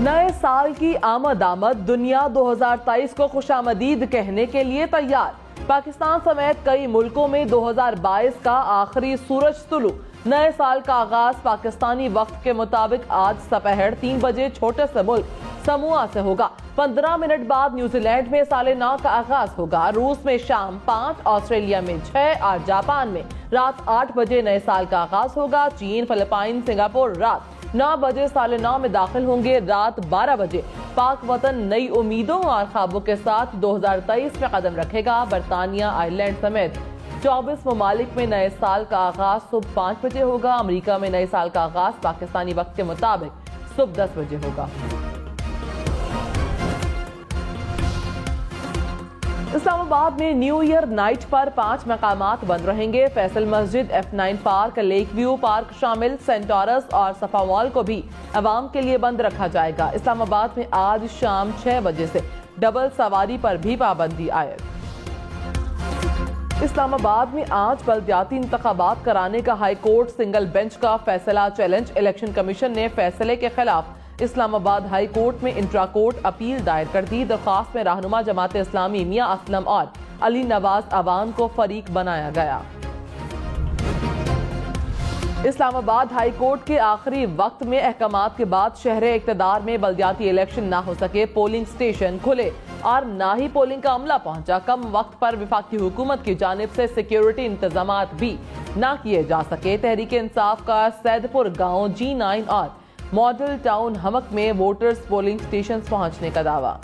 نئے سال کی آمد دنیا 2023 کو خوش آمدید کہنے کے لیے تیار۔ پاکستان سمیت کئی ملکوں میں 2022 کا آخری سورج طلوع۔ نئے سال کا آغاز پاکستانی وقت کے مطابق آج سپہر 3 بجے چھوٹے سے ملک سموا سے ہوگا۔ 15 منٹ بعد نیوزی لینڈ میں سال نو کا آغاز ہوگا۔ روس میں شام 5، آسٹریلیا میں 6 اور جاپان میں رات 8 بجے نئے سال کا آغاز ہوگا۔ چین، فلپائن، سنگاپور رات 9 بجے سال نو میں داخل ہوں گے۔ رات 12 بجے پاک وطن نئی امیدوں اور خوابوں کے ساتھ 2023 میں قدم رکھے گا۔ برطانیہ، آئرلینڈ سمیت 24 ممالک میں نئے سال کا آغاز صبح 5 بجے ہوگا۔ امریکہ میں نئے سال کا آغاز پاکستانی وقت کے مطابق صبح 10 بجے ہوگا۔ اسلام آباد میں نیو ایئر نائٹ پر 5 مقامات بند رہیں گے۔ Faisal Masjid, F9 park, lake view park شامل، سینٹ ٹارس اور صفا مال کو بھی عوام کے لیے بند رکھا جائے گا۔ اسلام آباد میں آج شام 6 بجے سے ڈبل سواری پر بھی پابندی عائد۔ اسلام آباد میں آج بلدیاتی انتخابات کرانے کا ہائی کورٹ سنگل بینچ کا فیصلہ چیلنج۔ الیکشن کمیشن نے فیصلے کے خلاف اسلام آباد ہائی کورٹ میں انٹرا کورٹ اپیل دائر کر دی۔ درخواست میں رہنما جماعت اسلامی میاں اسلم اور علی نواز عوان کو فریق بنایا گیا۔ اسلام آباد ہائی کورٹ کے آخری وقت میں احکامات کے بعد شہر اقتدار میں بلدیاتی الیکشن نہ ہو سکے۔ پولنگ سٹیشن کھلے اور نہ ہی پولنگ کا عملہ پہنچا۔ کم وقت پر وفاقی حکومت کی جانب سے سیکیورٹی انتظامات بھی نہ کیے جا سکے۔ تحریک انصاف کا سید پور گاؤں G9 اور ماڈل ٹاؤن ہمک میں ووٹرز پولنگ سٹیشنز پہنچنے کا دعویٰ۔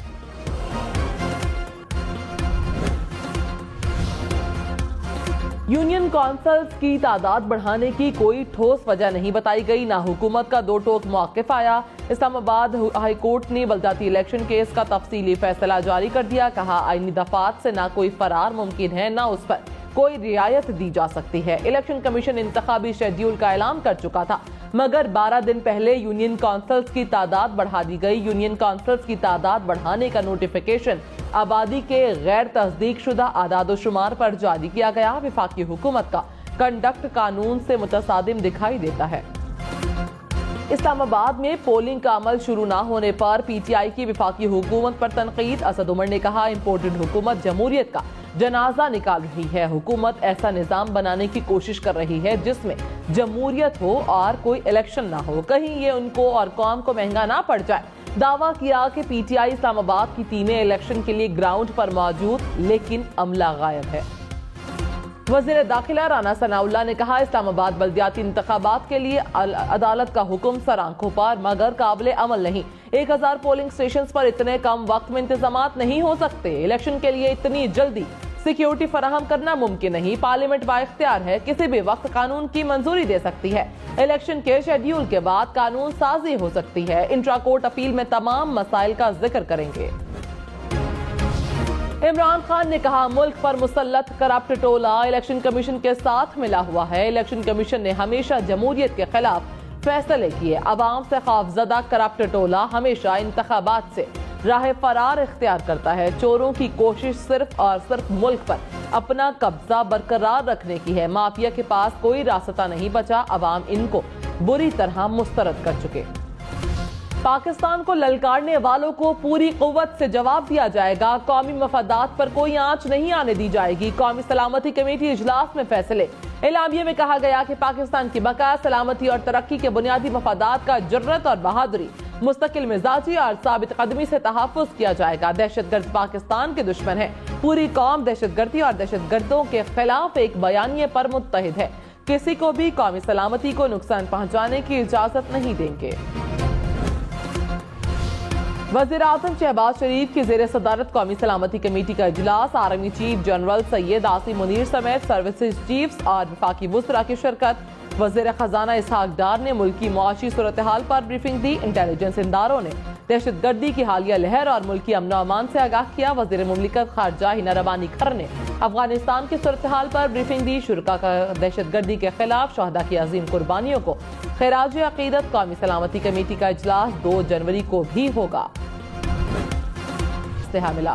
یونین کونسلز کی تعداد بڑھانے کی کوئی ٹھوس وجہ نہیں بتائی گئی، نہ حکومت کا دو ٹوک موقف آیا۔ اسلام آباد ہائی کورٹ نے بلدیاتی الیکشن کیس کا تفصیلی فیصلہ جاری کر دیا۔ کہا آئینی دفعات سے نہ کوئی فرار ممکن ہے، نہ اس پر کوئی رعایت دی جا سکتی ہے۔ الیکشن کمیشن انتخابی شیڈیول کا اعلان کر چکا تھا، مگر 12 دن پہلے یونین کونسلز کی تعداد بڑھا دی گئی۔ یونین کونسلز کی تعداد بڑھانے کا نوٹیفیکیشن آبادی کے غیر تصدیق شدہ اعداد و شمار پر جاری کیا گیا۔ وفاقی حکومت کا کنڈکٹ قانون سے متصادم دکھائی دیتا ہے۔ اسلام آباد میں پولنگ کا عمل شروع نہ ہونے پر پی ٹی آئی کی وفاقی حکومت پر تنقید۔ اسد عمر نے کہا امپورٹڈ حکومت جمہوریت کا جنازہ نکال رہی ہے۔ حکومت ایسا نظام بنانے کی کوشش کر رہی ہے جس میں جمہوریت ہو اور کوئی الیکشن نہ ہو، کہیں یہ ان کو اور قوم کو مہنگا نہ پڑ جائے۔ دعویٰ کیا کہ پی ٹی آئی اسلام آباد کی ٹیمیں الیکشن کے لیے گراؤنڈ پر موجود، لیکن عملہ غائب ہے۔ وزیر داخلہ رانا ثناء اللہ نے کہا اسلام آباد بلدیاتی انتخابات کے لیے عدالت کا حکم سر آنکھوں پر مگر قابل عمل نہیں۔ 1000 پولنگ سٹیشنز پر اتنے کم وقت میں انتظامات نہیں ہو سکتے۔ الیکشن کے لیے اتنی جلدی سیکیورٹی فراہم کرنا ممکن نہیں۔ پارلیمنٹ بااختیار ہے، کسی بھی وقت قانون کی منظوری دے سکتی ہے۔ الیکشن کے شیڈیول کے بعد قانون سازی ہو سکتی ہے۔ انٹرا کورٹ اپیل میں تمام مسائل کا ذکر کریں گے۔ عمران خان نے کہا ملک پر مسلط کرپٹ ٹولہ الیکشن کمیشن کے ساتھ ملا ہوا ہے۔ الیکشن کمیشن نے ہمیشہ جمہوریت کے خلاف فیصلے کیے۔ عوام سے خوفزدہ کرپٹ ٹولہ ہمیشہ انتخابات سے راہ فرار اختیار کرتا ہے۔ چوروں کی کوشش صرف اور صرف ملک پر اپنا قبضہ برقرار رکھنے کی ہے۔ مافیا کے پاس کوئی راستہ نہیں بچا، عوام ان کو بری طرح مسترد کر چکے۔ پاکستان کو للکارنے والوں کو پوری قوت سے جواب دیا جائے گا۔ قومی مفادات پر کوئی آنچ نہیں آنے دی جائے گی۔ قومی سلامتی کمیٹی اجلاس میں فیصلے۔ اعلامیے میں کہا گیا کہ پاکستان کی بقا، سلامتی اور ترقی کے بنیادی مفادات کا جرأت اور بہادری، مستقل مزاجی اور ثابت قدمی سے تحفظ کیا جائے گا۔ دہشت گرد پاکستان کے دشمن ہے۔ پوری قوم دہشت گردی اور دہشت گردوں کے خلاف ایک بیانیے پر متحد ہے۔ کسی کو بھی قومی سلامتی کو نقصان پہنچانے کی اجازت نہیں دیں گے۔ وزیر اعظم شہباز شریف کی زیر صدارت قومی سلامتی کمیٹی کا اجلاس۔ Army chief general Syed Asim Munir سمیت سروسز چیفز اور وفاقی وزراء کی شرکت۔ وزیر خزانہ اسحاق ڈار نے ملکی معاشی صورتحال پر بریفنگ دی۔ انٹیلیجنس اداروں نے دہشت گردی کی حالیہ لہر اور ملکی امن و امان سے آگاہ کیا۔ وزیر مملکت خارجہ ہنا ربانی کھر نے افغانستان کی صورتحال پر بریفنگ دی۔ شرکاء کا دہشت گردی کے خلاف شہداء کی عظیم قربانیوں کو خراج عقیدت۔ قومی سلامتی کمیٹی کا اجلاس 2 جنوری کو بھی ہوگا۔ ملا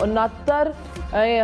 69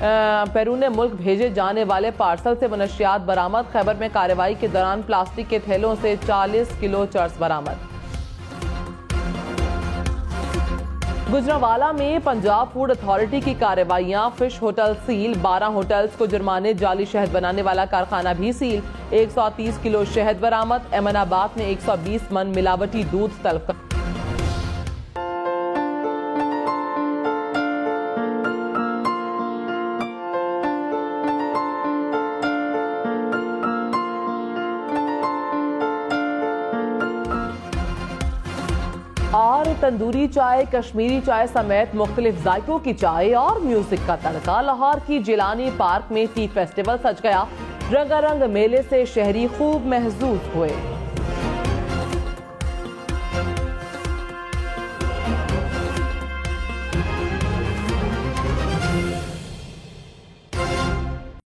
بیرون ملک بھیجے جانے والے پارسل سے منشیات برآمد۔ خیبر میں کارروائی کے دوران پلاسٹک کے تھیلوں سے 40 کلو چرس برآمد۔ گجرانوالہ میں پنجاب فوڈ اتھارٹی کی کارروائیاں، فش ہوٹل سیل، 12 ہوٹلز کو جرمانے، جعلی شہد بنانے والا کارخانہ بھی سیل، 130 کلو شہد برآمد۔ ایمن آباد میں 120 من ملاوٹی دودھ طلب کر اور تندوری چائے، کشمیری چائے سمیت مختلف ذائقوں کی چائے اور میوزک کا تڑکا۔ لاہور کی جیلانی پارک میں ٹی فیسٹیول سج گیا، رنگا رنگ میلے سے شہری خوب محظوظ ہوئے۔